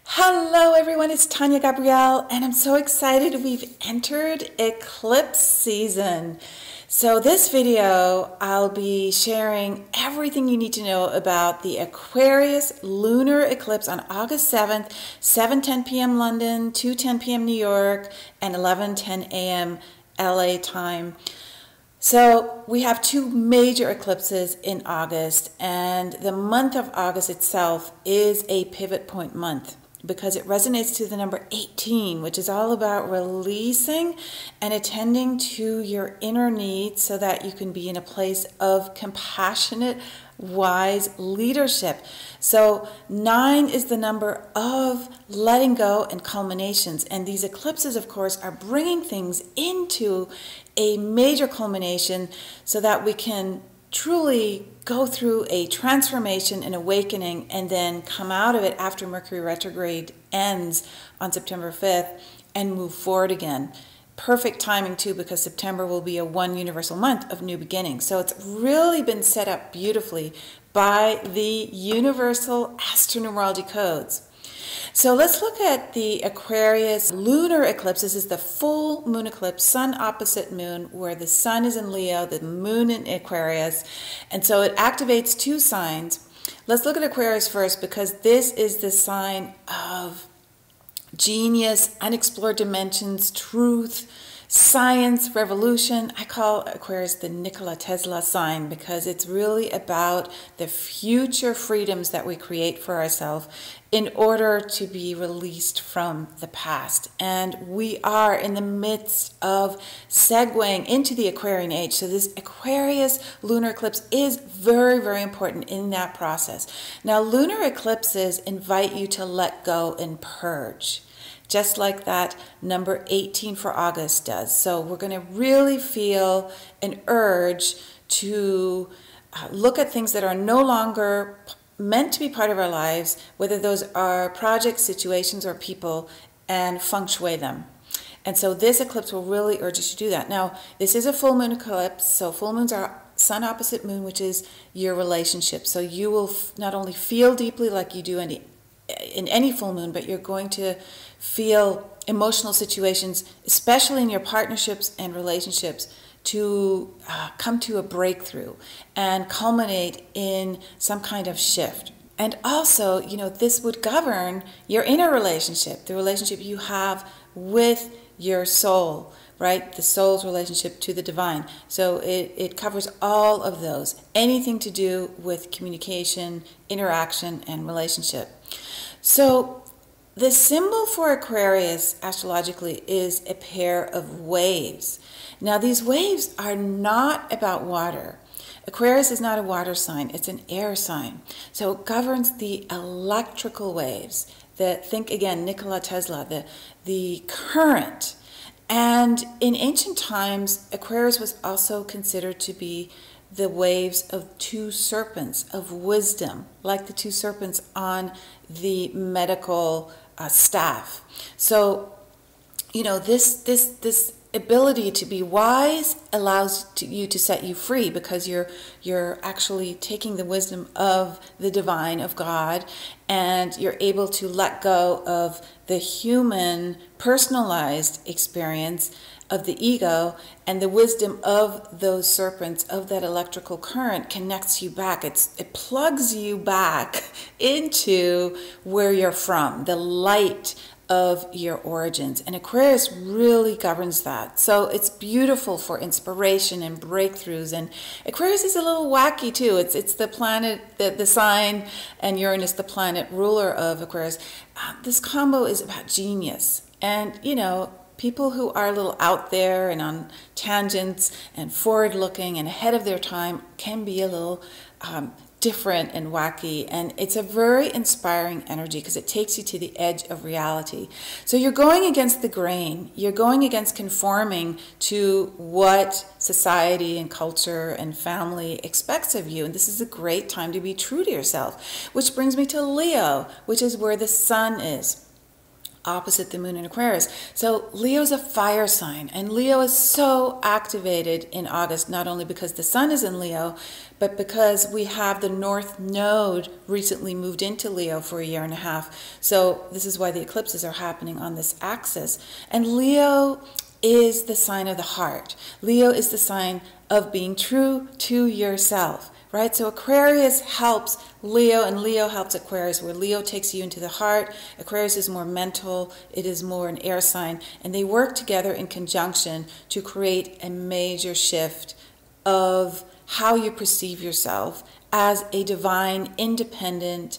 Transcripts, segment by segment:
Hello everyone, it's Tanya Gabrielle and I'm so excited we've entered eclipse season. So this video I'll be sharing everything you need to know about the Aquarius lunar eclipse on August 7th, 7:10 p.m. London, 2:10 p.m. New York, and 11:10 a.m. LA time. So we have two major eclipses in August, and the month of August itself is a pivot point month because it resonates to the number 18, which is all about releasing and attending to your inner needs so that you can be in a place of compassionate, wise leadership. So 9 is the number of letting go and culminations. And these eclipses, of course, are bringing things into a major culmination so that we can truly go through a transformation and awakening and then come out of it after Mercury retrograde ends on September 5th and move forward again. Perfect timing too, because September will be a one universal month of new beginnings. So it's really been set up beautifully by the universal astronumerology codes. So let's look at the Aquarius lunar eclipse. This is the full moon eclipse, sun opposite moon, where the sun is in Leo, the moon in Aquarius. And so it activates two signs. Let's look at Aquarius first, because this is the sign of genius, unexplored dimensions, truth, science, revolution. I call Aquarius the Nikola Tesla sign because it's really about the future freedoms that we create for ourselves in order to be released from the past. And we are in the midst of segueing into the Aquarian age. So this Aquarius lunar eclipse is very, very important in that process. Now, lunar eclipses invite you to let go and purge, just like that number 18 for August does. So we're going to really feel an urge to look at things that are no longer meant to be part of our lives, whether those are projects, situations, or people, and feng shui them. And so this eclipse will really urge us to do that. Now, this is a full moon eclipse, so full moons are sun opposite moon, which is your relationship. So you will not only feel deeply like you do in any full moon, but you're going to feel emotional situations, especially in your partnerships and relationships, to come to a breakthrough and culminate in some kind of shift. And also, you know, this would govern your inner relationship, the relationship you have with your soul, right? The soul's relationship to the divine. So it covers all of those, anything to do with communication, interaction, and relationship. So the symbol for Aquarius astrologically is a pair of waves. Now, these waves are not about water. Aquarius is not a water sign, it's an air sign. So it governs the electrical waves. Think again, Nikola Tesla, the current. And in ancient times, Aquarius was also considered to be the waves of two serpents of wisdom, like the two serpents on the medical staff. So, you know, this ability to be wise allows you to set you free, because you're actually taking the wisdom of the divine, of God, and you're able to let go of the human personalized experience of the ego, and the wisdom of those serpents, of that electrical current, connects you back. It plugs you back into where you're from, the light of your origins. And Aquarius really governs that. So it's beautiful for inspiration and breakthroughs. And Aquarius is a little wacky too. It's the planet, the sign, and Uranus, the planet ruler of Aquarius. This combo is about genius. And, you know, people who are a little out there and on tangents and forward-looking and ahead of their time can be a little different and wacky, and it's a very inspiring energy because it takes you to the edge of reality. So you're going against the grain, you're going against conforming to what society and culture and family expects of you, and this is a great time to be true to yourself. Which brings me to Leo, which is where the sun is. opposite the moon in Aquarius. So Leo's a fire sign, and Leo is so activated in August, not only because the sun is in Leo, but because we have the North Node recently moved into Leo for a year and a half. So this is why the eclipses are happening on this axis. And Leo is the sign of the heart. Leo is the sign of being true to yourself, right? So Aquarius helps Leo, and Leo helps Aquarius, where Leo takes you into the heart. Aquarius is more mental. It is more an air sign. And they work together in conjunction to create a major shift of how you perceive yourself as a divine, independent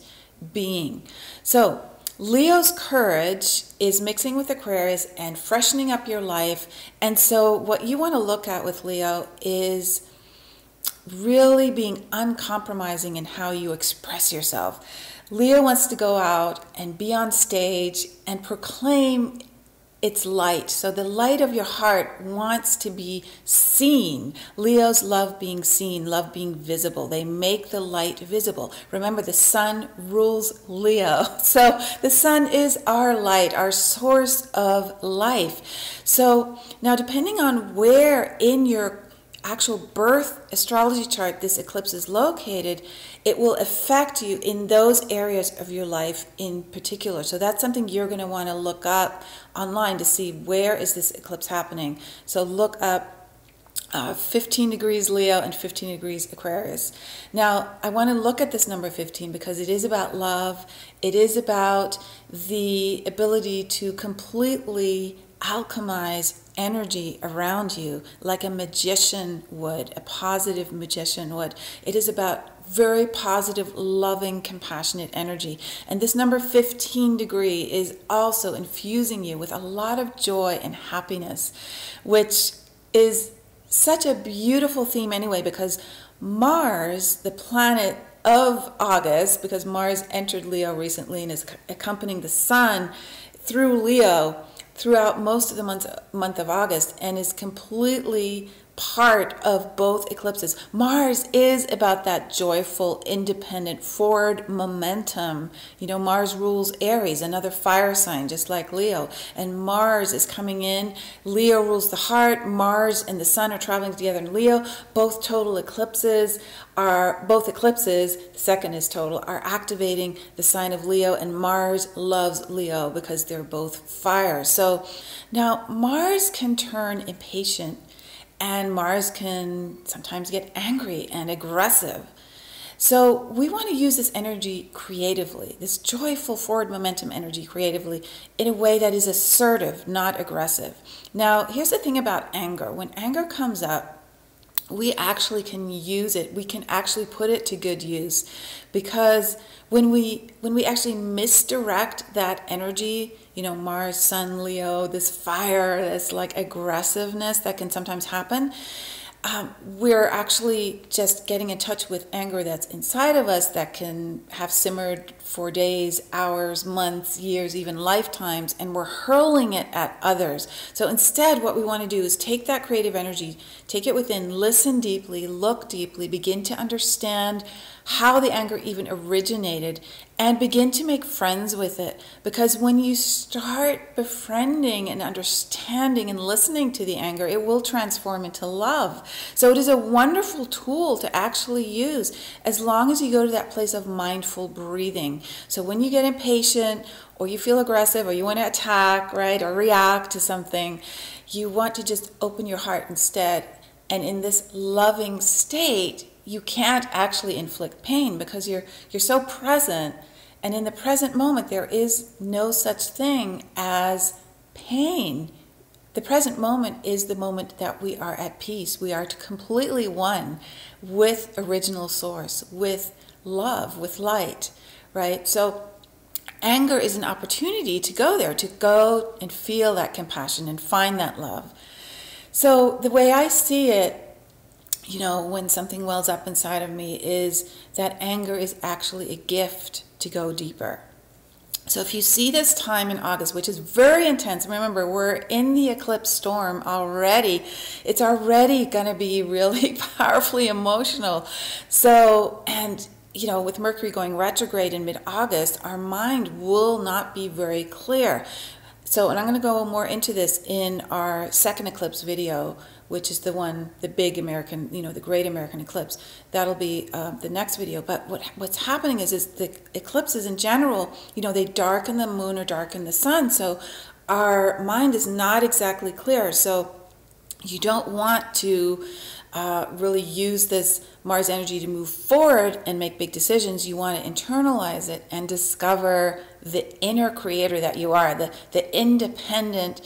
being. So Leo's courage is mixing with Aquarius and freshening up your life. And so what you want to look at with Leo is really being uncompromising in how you express yourself. Leo wants to go out and be on stage and proclaim its light. So the light of your heart wants to be seen. Leos love being seen, love being visible. They make the light visible. Remember, the sun rules Leo. So the sun is our light, our source of life. So now, depending on where in your actual birth astrology chart this eclipse is located, it will affect you in those areas of your life in particular. So that's something you're going to want to look up online to see where is this eclipse happening. So look up 15 degrees Leo and 15 degrees Aquarius. Now, I want to look at this number 15 because it is about love. It is about the ability to completely alchemize energy around you like a magician would, a positive magician would. It is about very positive, loving, compassionate energy. And this number 15 degree is also infusing you with a lot of joy and happiness, which is such a beautiful theme anyway, because Mars, the planet of August, because Mars entered Leo recently and is accompanying the sun through Leo throughout most of the month of August, and is completely part of both eclipses. Mars is about that joyful, independent, forward momentum. You know, Mars rules Aries, another fire sign, just like Leo. And Mars is coming in. Leo rules the heart. Mars and the sun are traveling together in Leo. Both eclipses, the second is total, are activating the sign of Leo, and Mars loves Leo because they're both fire. So now Mars can turn impatient, and Mars can sometimes get angry and aggressive. So we want to use this energy creatively, this joyful forward momentum energy creatively, in a way that is assertive, not aggressive. Now, here's the thing about anger. When anger comes up, we actually can use it. We can actually put it to good use, because when we actually misdirect that energy, you know, Mars, Sun, Leo, this fire, this like aggressiveness that can sometimes happen, we're actually just getting in touch with anger that's inside of us that can have simmered for days, hours, months, years, even lifetimes, and we're hurling it at others. So instead, what we want to do is take that creative energy, take it within, listen deeply, look deeply, begin to understand how the anger even originated, and begin to make friends with it. Because when you start befriending and understanding and listening to the anger, it will transform into love. So it is a wonderful tool to actually use, as long as you go to that place of mindful breathing. So when you get impatient, or you feel aggressive, or you want to attack, right, or react to something, you want to just open your heart instead. And in this loving state, you can't actually inflict pain, because you're so present. And in the present moment, there is no such thing as pain. The present moment is the moment that we are at peace. We are completely one with original source, with love, with light, right? So anger is an opportunity to go there, to go and feel that compassion and find that love. So the way I see it, you know, when something wells up inside of me, is that anger is actually a gift to go deeper. So if you see this time in August, which is very intense, remember, we're in the eclipse storm already. It's already going to be really powerfully emotional. So, and you know, with Mercury going retrograde in mid-August, our mind will not be very clear. So, and I'm going to go more into this in our second eclipse video, which is the one, the big American, the great American eclipse. That'll be the next video. But what's happening is the eclipses in general, they darken the moon or darken the sun. So our mind is not exactly clear. So you don't want to really use this Mars energy to move forward and make big decisions. You want to internalize it and discover the inner creator that you are, the independent,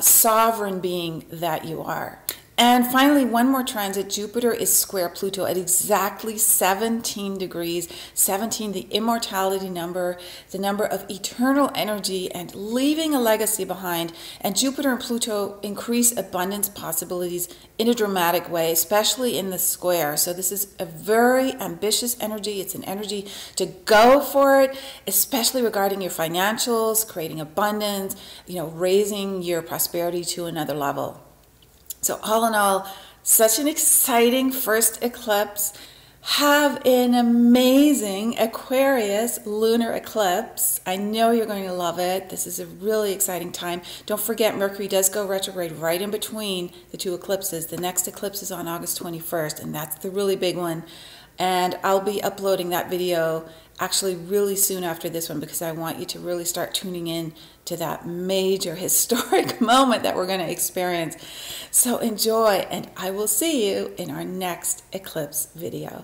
sovereign being that you are. And finally, one more transit. Jupiter is square Pluto at exactly 17 degrees. 17, the immortality number, the number of eternal energy and leaving a legacy behind. And Jupiter and Pluto increase abundance possibilities in a dramatic way, especially in the square. So this is a very ambitious energy. It's an energy to go for it, especially regarding your financials, creating abundance, raising your prosperity to another level. So all in all, such an exciting first eclipse. Have an amazing Aquarius lunar eclipse. I know you're going to love it. This is a really exciting time. Don't forget, Mercury does go retrograde right in between the two eclipses. The next eclipse is on August 21st, and that's the really big one. And I'll be uploading that video actually really soon after this one, because I want you to really start tuning in to that major historic moment that we're going to experience. So enjoy, and I will see you in our next eclipse video.